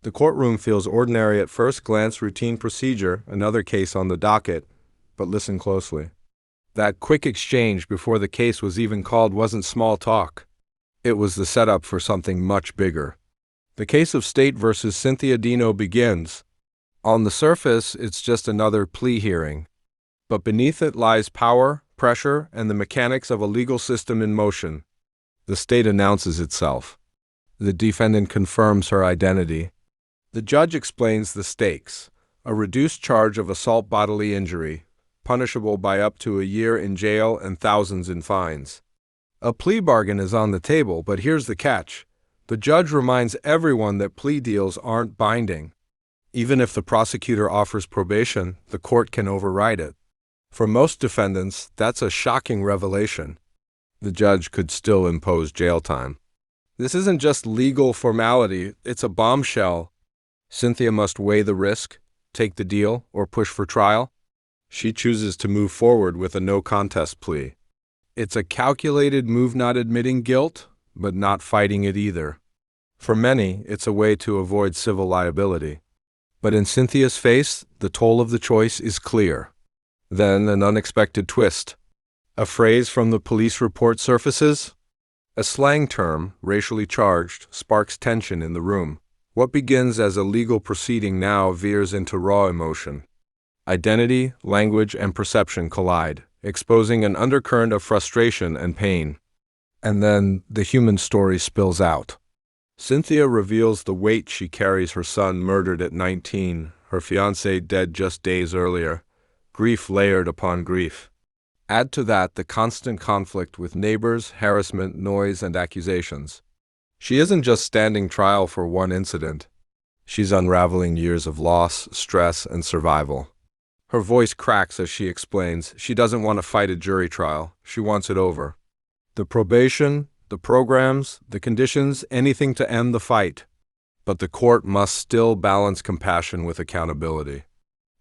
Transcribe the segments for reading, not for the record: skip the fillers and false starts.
The courtroom feels ordinary at first glance, routine procedure, another case on the docket, but listen closely. That quick exchange before the case was even called wasn't small talk. It was the setup for something much bigger. The case of State versus Cynthia Deno begins. On the surface, it's just another plea hearing. But beneath it lies power, pressure, and the mechanics of a legal system in motion. The state announces itself. The defendant confirms her identity. The judge explains the stakes: a reduced charge of assault bodily injury, punishable by up to a year in jail and thousands in fines. A plea bargain is on the table, but here's the catch. The judge reminds everyone that plea deals aren't binding. Even if the prosecutor offers probation, the court can override it. For most defendants, that's a shocking revelation. The judge could still impose jail time. This isn't just legal formality, it's a bombshell. Cynthia must weigh the risk, take the deal, or push for trial. She chooses to move forward with a no-contest plea. It's a calculated move, not admitting guilt, but not fighting it either. For many, it's a way to avoid civil liability. But in Cynthia's case, the toll of the choice is clear. Then an unexpected twist. A phrase from the police report surfaces. A slang term, racially charged, sparks tension in the room. What begins as a legal proceeding now veers into raw emotion. Identity, language, and perception collide, exposing an undercurrent of frustration and pain. And then the human story spills out. Cynthia reveals the weight she carries: her son murdered at 19, her fiancé dead just days earlier, grief layered upon grief. Add to that the constant conflict with neighbors, harassment, noise, and accusations. She isn't just standing trial for one incident. She's unraveling years of loss, stress, and survival. Her voice cracks as she explains she doesn't want to fight a jury trial. She wants it over. The probation, the programs, the conditions, anything to end the fight. But the court must still balance compassion with accountability.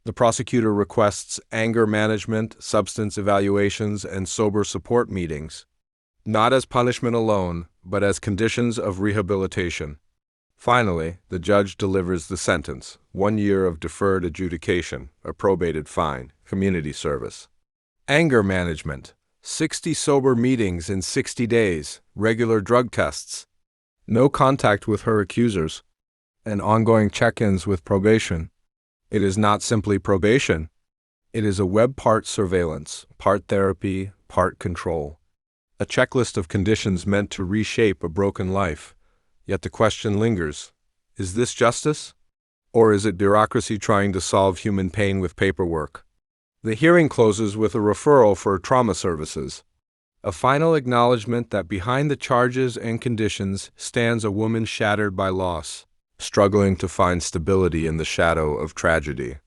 The prosecutor requests anger management, substance evaluations, and sober support meetings. Not as punishment alone, but as conditions of rehabilitation. Finally, the judge delivers the sentence: 1 year of deferred adjudication, a probated fine, community service. Anger management: 60 sober meetings in 60 days, regular drug tests, no contact with her accusers, and ongoing check-ins with probation. It is not simply probation. It is a web part surveillance, part therapy, part control. A checklist of conditions meant to reshape a broken life. Yet the question lingers: is this justice? Or is it bureaucracy trying to solve human pain with paperwork? The hearing closes with a referral for trauma services. A final acknowledgement that behind the charges and conditions stands a woman shattered by loss, struggling to find stability in the shadow of tragedy.